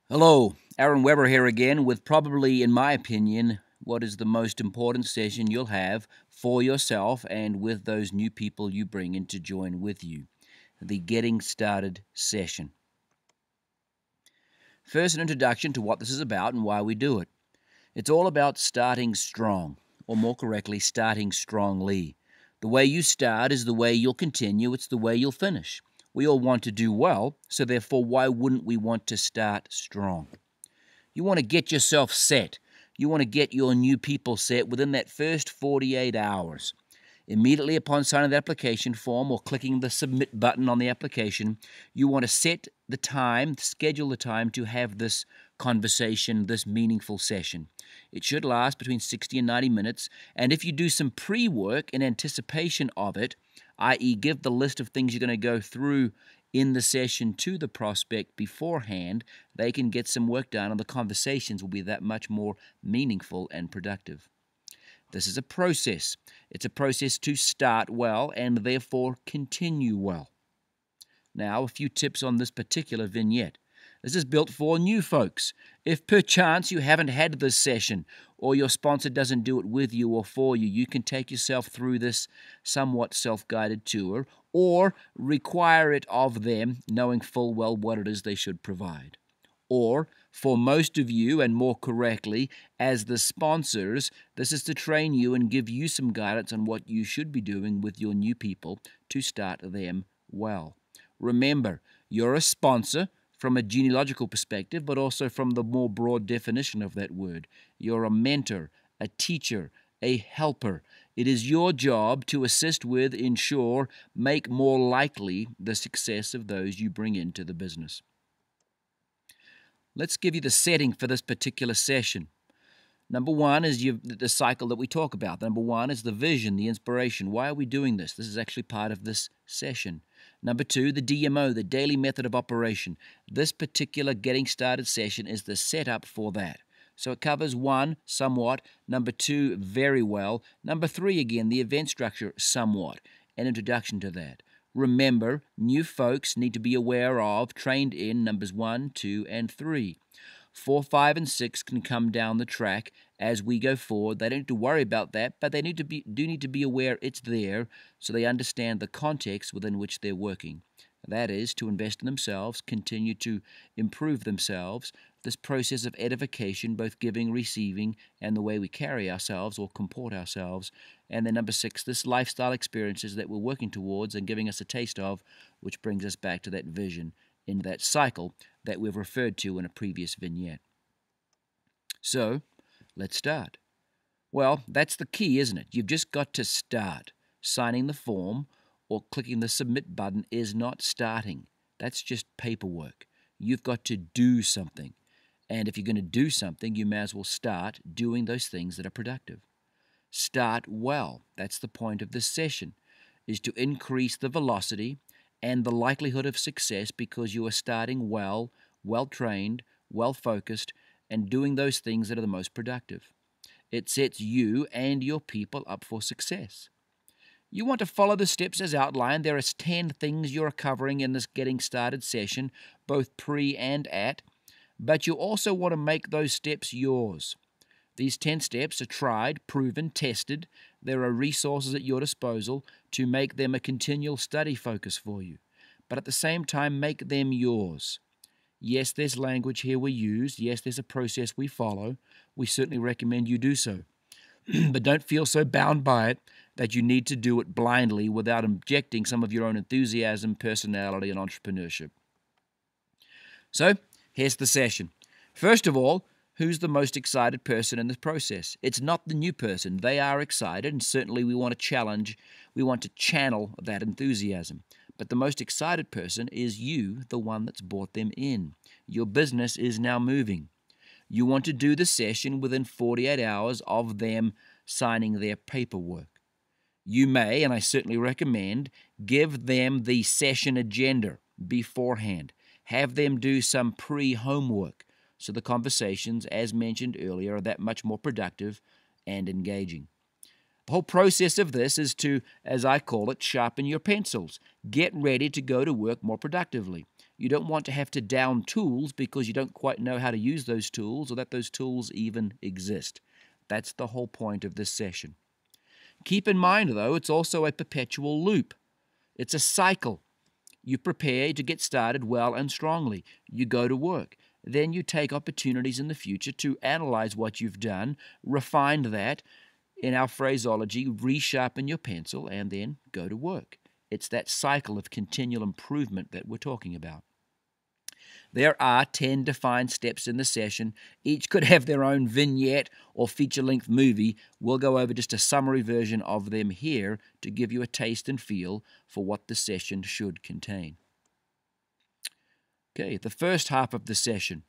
Hello, Aaron Weber here again with probably, in my opinion, what is the most important session you'll have for yourself and with those new people you bring in to join with you, the Getting Started session. First, an introduction to what this is about and why we do it. It's all about starting strong, or more correctly, starting strongly. The way you start is the way you'll continue, it's the way you'll finish. We all want to do well, so therefore, why wouldn't we want to start strong? You want to get yourself set. You want to get your new people set within that first 48 hours. Immediately upon signing the application form or clicking the submit button on the application, you want to set the time, schedule the time to have this conversation, this meaningful session. It should last between 60 and 90 minutes, and if you do some pre-work in anticipation of it, i.e. give the list of things you're going to go through in the session to the prospect beforehand, they can get some work done and the conversations will be that much more meaningful and productive. This is a process. It's a process to start well and therefore continue well. Now, a few tips on this particular vignette. This is built for new folks. If perchance you haven't had this session or your sponsor doesn't do it with you or for you, you can take yourself through this somewhat self-guided tour or require it of them, knowing full well what it is they should provide. Or, for most of you, and more correctly, as the sponsors, this is to train you and give you some guidance on what you should be doing with your new people to start them well. Remember, you're a sponsor from a genealogical perspective, but also from the more broad definition of that word. You're a mentor, a teacher, a helper. It is your job to assist with, ensure, make more likely the success of those you bring into the business. Let's give you the setting for this particular session. Number one is the cycle that we talk about. Number one is the vision, the inspiration. Why are we doing this? This is actually part of this session. Number two, the DMO, the daily method of operation. This particular getting started session is the setup for that. So it covers one, somewhat. Number two, very well. Number three, again, the event structure, somewhat. An introduction to that. Remember, new folks need to be aware of, trained in numbers 1, 2, and 3. 4, 5, and 6 can come down the track as we go forward. They don't need to worry about that, but they do need to be aware it's there so they understand the context within which they're working. That is, to invest in themselves, continue to improve themselves. This process of edification, both giving, receiving, and the way we carry ourselves or comport ourselves. And then number 6, this lifestyle experiences that we're working towards and giving us a taste of, which brings us back to that vision in that cycle that we've referred to in a previous vignette. So, let's start. Well, that's the key, isn't it? You've just got to start. Signing the form or clicking the submit button is not starting. That's just paperwork. You've got to do something. And if you're going to do something, you may as well start doing those things that are productive. Start well. That's the point of this session, is to increase the velocity and the likelihood of success because you are starting well, well-trained, well-focused, and doing those things that are the most productive. It sets you and your people up for success. You want to follow the steps as outlined. There are 10 things you're covering in this getting started session, both pre and at, but you also want to make those steps yours. These 10 steps are tried, proven, tested. There are resources at your disposal to make them a continual study focus for you, but at the same time make them yours. Yes, there's language here we use. Yes, there's a process we follow. We certainly recommend you do so. But don't feel so bound by it that you need to do it blindly without injecting some of your own enthusiasm, personality, and entrepreneurship. So, here's the session. First of all, who's the most excited person in this process? It's not the new person. They are excited, and certainly we want to channel that enthusiasm. But the most excited person is you, the one that's brought them in. Your business is now moving. You want to do the session within 48 hours of them signing their paperwork. You may, and I certainly recommend, give them the session agenda beforehand. Have them do some pre-homework so the conversations, as mentioned earlier, are that much more productive and engaging. The whole process of this is to, as I call it, sharpen your pencils. Get ready to go to work more productively. You don't want to have to down tools because you don't quite know how to use those tools or that those tools even exist. That's the whole point of this session. Keep in mind, though, it's also a perpetual loop. It's a cycle. You prepare to get started well and strongly. You go to work. Then you take opportunities in the future to analyze what you've done, refine that, in our phraseology, resharpen your pencil, and then go to work. It's that cycle of continual improvement that we're talking about. There are 10 defined steps in the session. Each could have their own vignette or feature-length movie. We'll go over just a summary version of them here to give you a taste and feel for what the session should contain. Okay, the first half of the session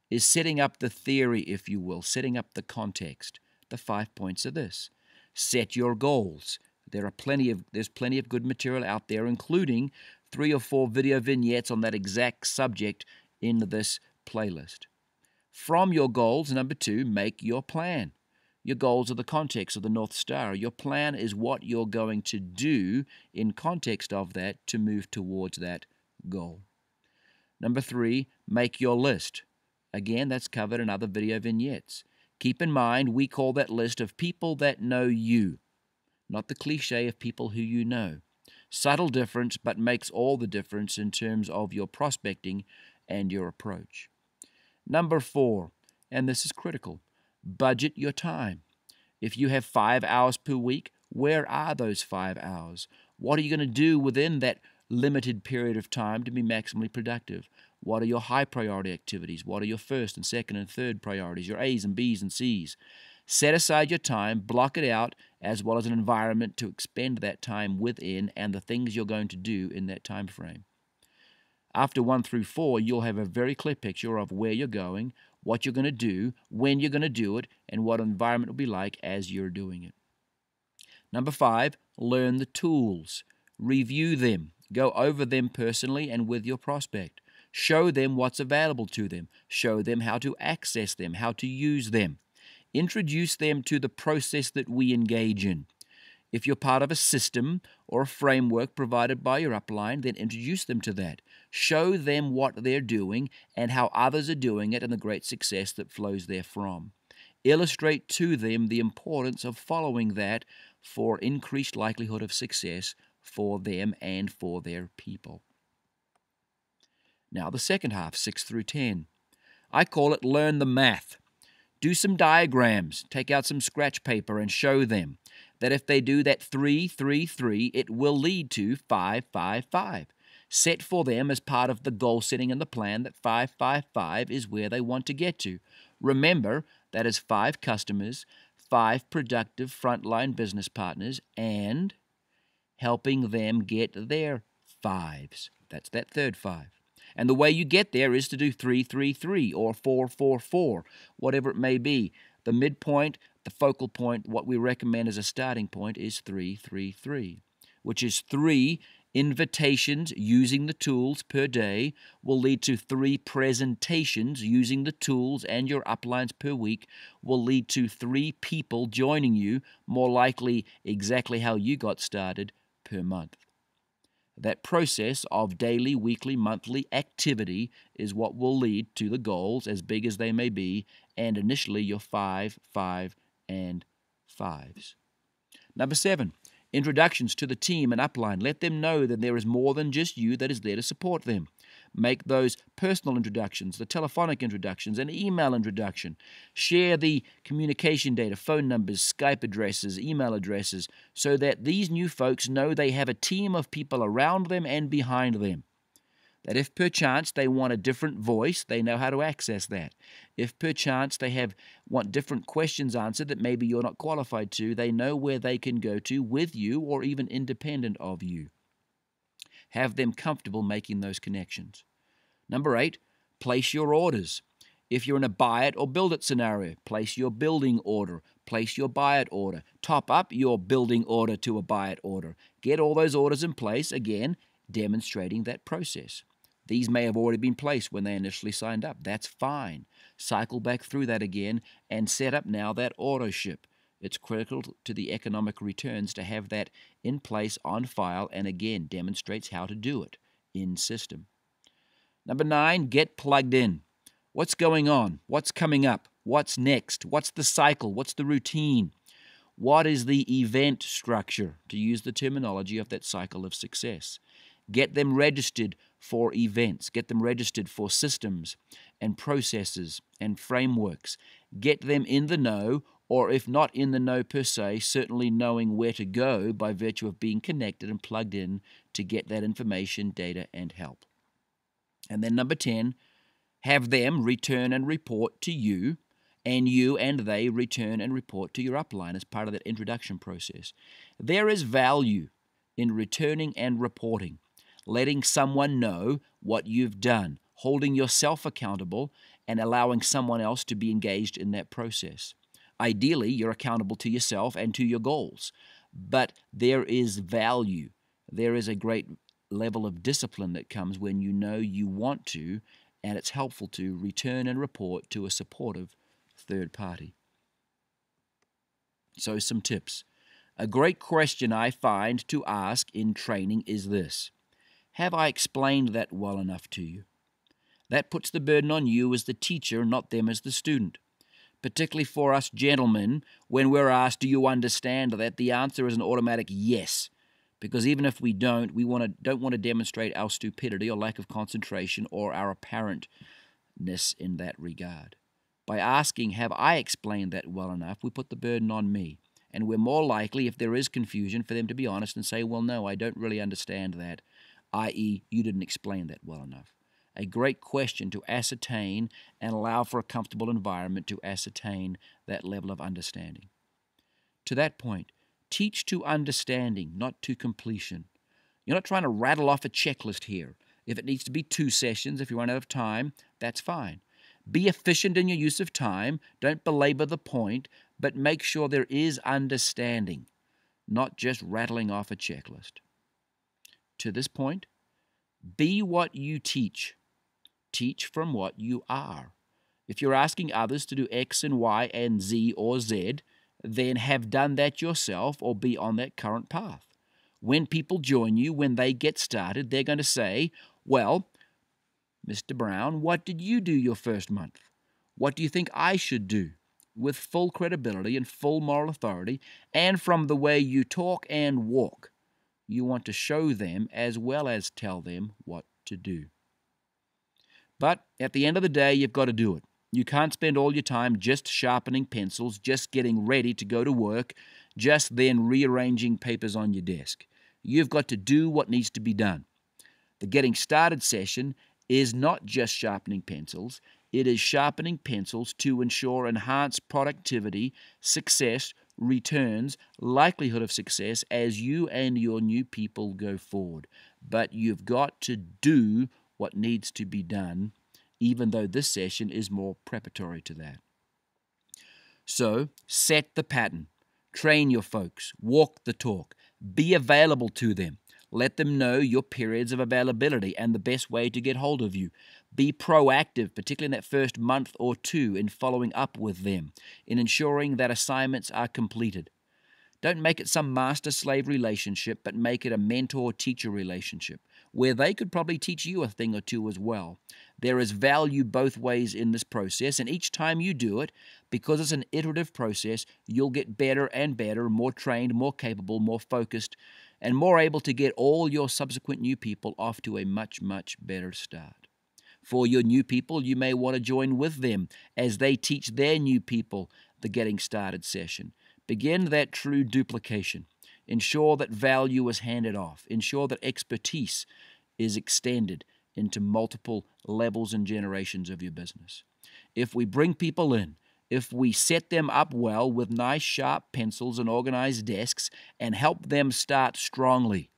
is setting up the theory, if you will, setting up the context. The 5 points are this. Set your goals. There's plenty of good material out there, including 3 or 4 video vignettes on that exact subject in this playlist. From your goals, number 2, make your plan. Your goals are the context of the North Star. Your plan is what you're going to do in context of that to move towards that goal. Number 3, make your list. Again, that's covered in other video vignettes. Keep in mind, we call that list of people that know you, not the cliche of people who you know. Subtle difference, but makes all the difference in terms of your prospecting and your approach. Number 4, and this is critical, budget your time. If you have 5 hours per week, where are those 5 hours? What are you going to do within that limited period of time to be maximally productive? What are your high priority activities? What are your first and second and third priorities, your A's and B's and C's? Set aside your time, block it out, as well as an environment to expend that time within and the things you're going to do in that time frame. After 1 through 4, you'll have a very clear picture of where you're going, what you're going to do, when you're going to do it, and what environment will be like as you're doing it. Number 5, learn the tools. Review them. Go over them personally and with your prospect. Show them what's available to them. Show them how to access them, how to use them. Introduce them to the process that we engage in. If you're part of a system or a framework provided by your upline, then introduce them to that. Show them what they're doing and how others are doing it and the great success that flows therefrom. Illustrate to them the importance of following that for increased likelihood of success for them and for their people. Now the second half, 6 through 10. I call it learn the math. Do some diagrams, take out some scratch paper and show them that if they do that 3, 3, 3, it will lead to 5, 5, 5. Set for them as part of the goal setting and the plan that 5, 5, 5 is where they want to get to. Remember, that is 5 customers, 5 productive frontline business partners, and helping them get their 5s. That's that third 5. And the way you get there is to do 3, 3, 3 or 4, 4, 4, whatever it may be. The midpoint, the focal point, what we recommend as a starting point is 3, 3, 3, which is 3 invitations using the tools per day will lead to 3 presentations using the tools and your uplines per week will lead to 3 people joining you, more likely exactly how you got started, per month. That process of daily, weekly, monthly activity is what will lead to the goals, as big as they may be, and initially your 5, 5, and 5s. Number 7, introductions to the team and upline. Let them know that there is more than just you that is there to support them. Make those personal introductions, the telephonic introductions, an email introduction. Share the communication data, phone numbers, Skype addresses, email addresses, so that these new folks know they have a team of people around them and behind them. That if perchance they want a different voice, they know how to access that. If perchance they want different questions answered that maybe you're not qualified to, they know where they can go to with you or even independent of you. Have them comfortable making those connections. Number 8, place your orders. If you're in a buy it or build it scenario, place your building order, place your buy it order, top up your building order to a buy it order. Get all those orders in place, again, demonstrating that process. These may have already been placed when they initially signed up. That's fine. Cycle back through that again and set up now that auto ship. It's critical to the economic returns to have that in place on file and again demonstrates how to do it in system. Number 9, get plugged in. What's going on? What's coming up? What's next? What's the cycle? What's the routine? What is the event structure, to use the terminology of that cycle of success? Get them registered for events. Get them registered for systems and processes and frameworks. Get them in the know, or if not in the know per se, certainly knowing where to go by virtue of being connected and plugged in to get that information, data, and help. And then number 10, have them return and report to you, and you and they return and report to your upline as part of that introduction process. There is value in returning and reporting, letting someone know what you've done, holding yourself accountable, and allowing someone else to be engaged in that process. Ideally, you're accountable to yourself and to your goals, but there is value. There is a great level of discipline that comes when you know you want to, and it's helpful to return and report to a supportive third party. So some tips. A great question I find to ask in training is this: have I explained that well enough to you? That puts the burden on you as the teacher, not them as the student. Particularly for us gentlemen, when we're asked, do you understand that, the answer is an automatic yes. Because even if we don't, don't want to demonstrate our stupidity or lack of concentration or our apparentness in that regard. By asking, have I explained that well enough, we put the burden on me. And we're more likely, if there is confusion, for them to be honest and say, well, no, I don't really understand that, i.e., you didn't explain that well enough. A great question to ascertain and allow for a comfortable environment to ascertain that level of understanding. To that point, teach to understanding, not to completion. You're not trying to rattle off a checklist here. If it needs to be 2 sessions, if you run out of time, that's fine. Be efficient in your use of time. Don't belabor the point, but make sure there is understanding, not just rattling off a checklist. To this point, be what you teach. Teach from what you are. If you're asking others to do X and Y and Z or Z, then have done that yourself or be on that current path. When people join you, when they get started, they're going to say, well, Mr. Brown, what did you do your first month? What do you think I should do? With full credibility and full moral authority, and from the way you talk and walk, you want to show them as well as tell them what to do. But at the end of the day, you've got to do it. You can't spend all your time just sharpening pencils, just getting ready to go to work, just then rearranging papers on your desk. You've got to do what needs to be done. The Getting Started session is not just sharpening pencils. It is sharpening pencils to ensure enhanced productivity, success, returns, likelihood of success as you and your new people go forward. But you've got to do what needs to be done, even though this session is more preparatory to that. So, set the pattern. Train your folks. Walk the talk. Be available to them. Let them know your periods of availability and the best way to get hold of you. Be proactive, particularly in that first month or 2, in following up with them, in ensuring that assignments are completed. Don't make it some master-slave relationship, but make it a mentor-teacher relationship, where they could probably teach you a thing or two as well. There is value both ways in this process, and each time you do it, because it's an iterative process, you'll get better and better, more trained, more capable, more focused, and more able to get all your subsequent new people off to a much, much better start. For your new people, you may want to join with them as they teach their new people the Getting Started session. Begin that true duplication. Ensure that value is handed off. Ensure that expertise is extended into multiple levels and generations of your business. If we bring people in, if we set them up well with nice sharp pencils and organized desks and help them start strongly,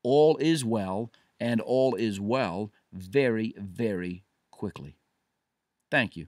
all is well, and all is well very, very quickly. Thank you.